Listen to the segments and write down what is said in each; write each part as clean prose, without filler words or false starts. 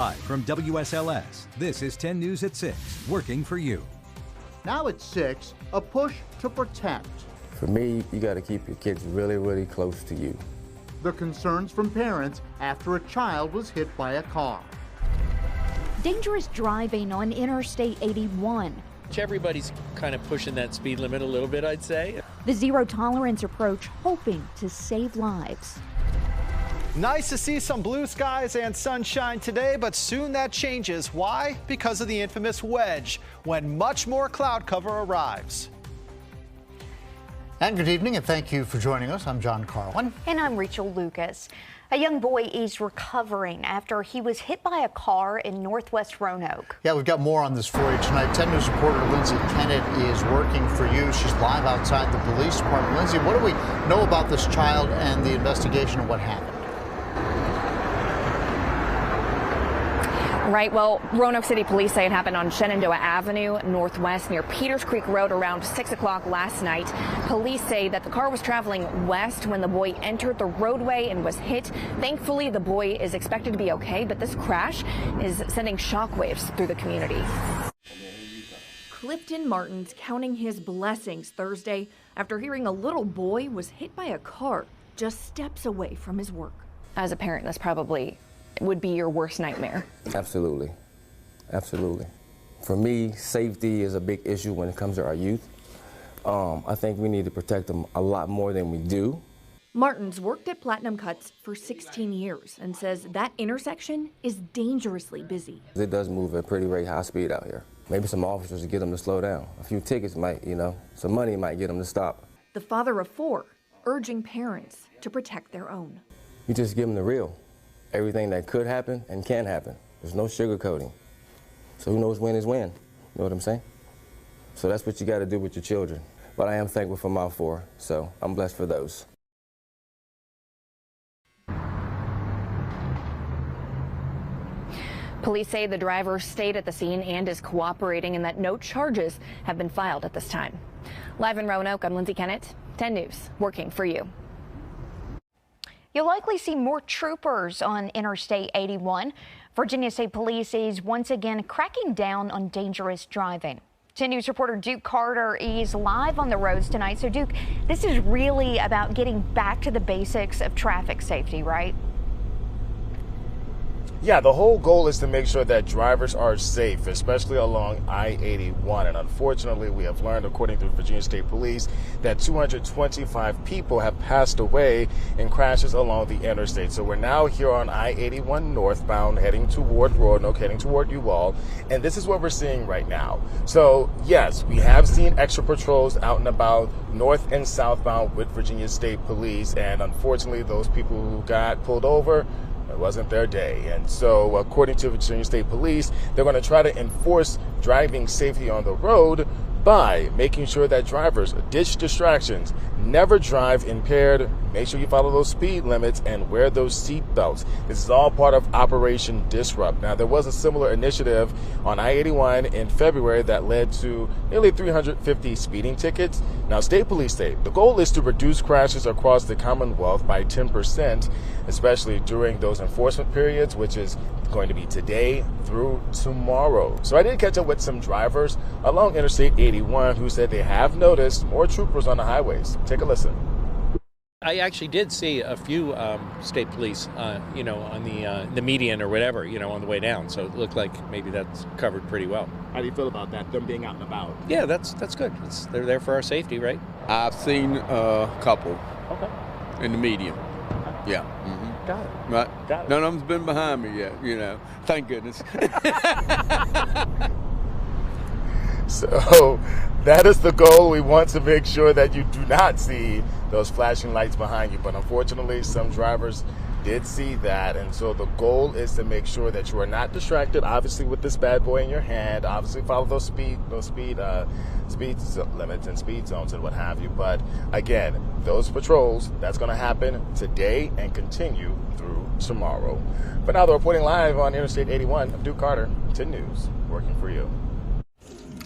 Live from WSLS, this is 10 News at 6, working for you. Now at 6, a push to protect. For me, you got to keep your kids really, really close to you. The concerns from parents after a child was hit by a car. Dangerous driving on Interstate 81. Everybody's kind of pushing that speed limit a little bit, I'd say. The zero tolerance approach hoping to save lives. Nice to see some blue skies and sunshine today, but soon that changes. Why? Because of the infamous wedge, when much more cloud cover arrives. And good evening, and thank you for joining us. I'm John Carlin. And I'm Rachel Lucas. A young boy is recovering after he was hit by a car in northwest Roanoke. Yeah, we've got more on this for you tonight. 10 News reporter Lindsay Kennett is working for you. She's live outside the police department. Lindsay, what do we know about this child and the investigation of what happened? Right. Well, Roanoke City Police say it happened on Shenandoah Avenue Northwest near Peters Creek Road around 6 o'clock last night. Police say that the car was traveling west when the boy entered the roadway and was hit. Thankfully, the boy is expected to be okay, but this crash is sending shockwaves through the community. Clifton Martin's counting his blessings Thursday after hearing a little boy was hit by a car just steps away from his work. As a parent, this probably would be your worst nightmare. Absolutely. Absolutely. For me, safety is a big issue when it comes to our youth. I think we need to protect them a lot more than we do. Martin's worked at Platinum Cuts for 16 years and says that intersection is dangerously busy. It does move at pretty rate high speed out here. Maybe some officers to get them to slow down. A few tickets might, some money might get them to stop. The father of 4 urging parents to protect their own. You just give them the real. Everything that could happen and can happen. There's no sugarcoating. So who knows when is when? You know what I'm saying? So that's what you got to do with your children. But I am thankful for my 4, so I'm blessed for those. Police say the driver stayed at the scene and is cooperating and that no charges have been filed at this time. Live in Roanoke, I'm Lindsay Kennett, 10 News, working for you. You'll likely see more troopers on Interstate 81. Virginia State Police is once again cracking down on dangerous driving. 10 News reporter Duke Carter is live on the roads tonight. So, Duke, this is really about getting back to the basics of traffic safety, right? Yeah, the whole goal is to make sure that drivers are safe, especially along I-81. And unfortunately, we have learned, according to Virginia State Police, that 225 people have passed away in crashes along the interstate. So we're now here on I-81 northbound, heading toward Roanoke, heading toward Uwall. And this is what we're seeing right now. So, yes, we have seen extra patrols out and about north and southbound with Virginia State Police. And unfortunately, those people who got pulled over, it wasn't their day. And so, according to Virginia State Police, they're going to try to enforce driving safety on the road by making sure that drivers ditch distractions, never drive impaired, make sure you follow those speed limits, and wear those seat belts. This is all part of Operation Disrupt. Now, there was a similar initiative on I-81 in February that led to nearly 350 speeding tickets. Now, state police say the goal is to reduce crashes across the Commonwealth by 10%, especially during those enforcement periods, which is going to be today through tomorrow. So I did catch up with some drivers along Interstate 81 who said they have noticed more troopers on the highways. Take a listen. I actually did see a few state police, on the median or whatever, on the way down. So it looked like maybe that's covered pretty well. How do you feel about that, them being out and about? Yeah, that's good. They're there for our safety, right? I've seen a couple. Okay. In the median. Yeah. Mm-hmm. Got it. Right. Got it. None of them's been behind me yet, Thank goodness. So that is the goal. We want to make sure that you do not see those flashing lights behind you. But unfortunately, some drivers did see that. And so the goal is to make sure that you are not distracted, obviously, with this bad boy in your hand. Obviously, follow those speed limits and speed zones and what have you. But again, those patrols, that's going to happen today and continue through tomorrow. But now they're reporting live on Interstate 81. I'm Duke Carter, 10 News, working for you.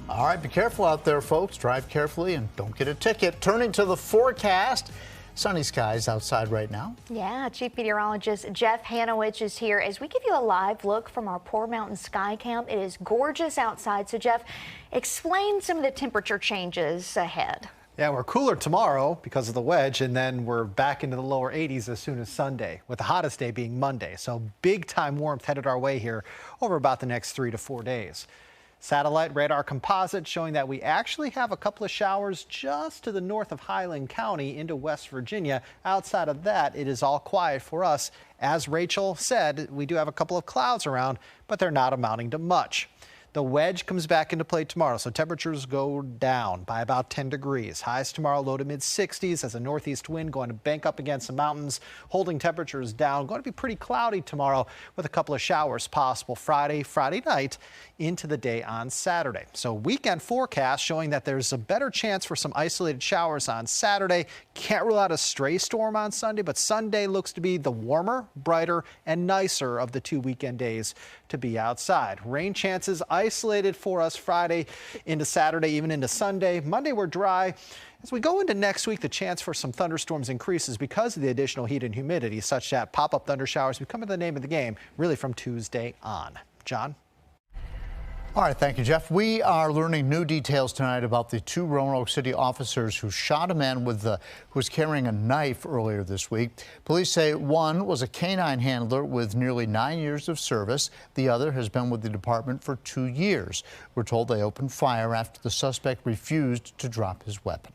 All right, be careful out there, folks. Drive carefully and don't get a ticket. Turning to the forecast, Sunny skies outside right now. Yeah, Chief Meteorologist Jeff Hanowich is here as we give you a live look from our Poor Mountain Sky Camp. It is gorgeous outside. So, Jeff, explain some of the temperature changes ahead. Yeah, we're cooler tomorrow because of the wedge, and then we're back into the lower 80s as soon as Sunday, with the hottest day being Monday. So big time warmth headed our way here over about the next 3 to 4 days. Satellite radar composite showing that we actually have a couple of showers just to the north of Highland County into West Virginia. Outside of that, it is all quiet for us. As Rachel said, we do have a couple of clouds around, but they're not amounting to much. The wedge comes back into play tomorrow, so temperatures go down by about 10 degrees. Highs tomorrow low to mid 60s as a northeast wind going to bank up against the mountains, holding temperatures down. Going to be pretty cloudy tomorrow with a couple of showers possible Friday night into the day on Saturday. So weekend forecast showing that there's a better chance for some isolated showers on Saturday. Can't rule out a stray storm on Sunday, but Sunday looks to be the warmer, brighter, and nicer of the 2 weekend days to be outside. Rain chances isolated for us Friday into Saturday, even into Sunday. Monday, we're dry. As we go into next week, the chance for some thunderstorms increases because of the additional heat and humidity, such that pop-up thunder showers become the name of the game really from Tuesday on. John? All right, thank you, Jeff. We are learning new details tonight about the 2 Roanoke City officers who shot a man who was carrying a knife earlier this week. Police say one was a canine handler with nearly 9 years of service. The other has been with the department for 2 years. We're told they opened fire after the suspect refused to drop his weapon.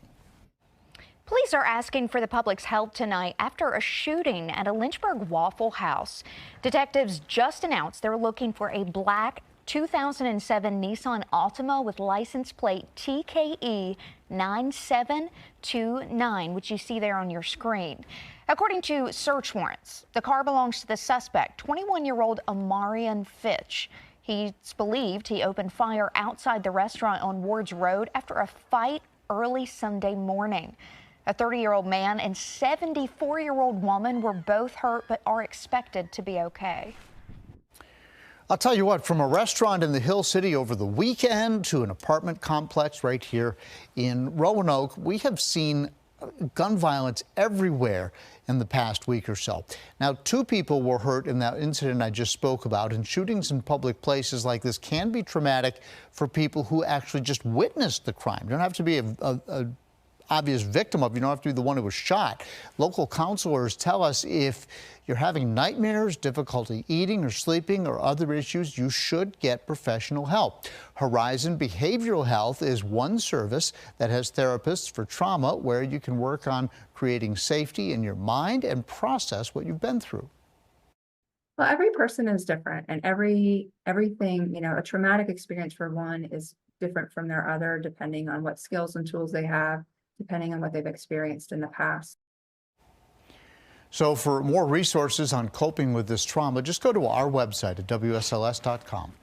Police are asking for the public's help tonight after a shooting at a Lynchburg Waffle House. Detectives just announced they're looking for a black 2007 Nissan Altima with license plate TKE 9729, which you see there on your screen. According to search warrants, the car belongs to the suspect, 21-year-old Amarian Fitch. He's believed he opened fire outside the restaurant on Wards Road after a fight early Sunday morning. A 30-year-old man and 74-year-old woman were both hurt but are expected to be okay. I'll tell you what, from a restaurant in the Hill City over the weekend to an apartment complex right here in Roanoke, we have seen gun violence everywhere in the past week or so. Now, 2 people were hurt in that incident I just spoke about, and shootings in public places like this can be traumatic for people who actually just witnessed the crime. You don't have to be a obvious victim of. You don't have to be the one who was shot. Local counselors tell us if you're having nightmares, difficulty eating or sleeping, or other issues, you should get professional help. Horizon Behavioral Health is one service that has therapists for trauma where you can work on creating safety in your mind and process what you've been through. Well, every person is different, and everything, a traumatic experience for one is different from their other, depending on what skills and tools they have, depending on what they've experienced in the past. So for more resources on coping with this trauma, just go to our website at WSLS.com.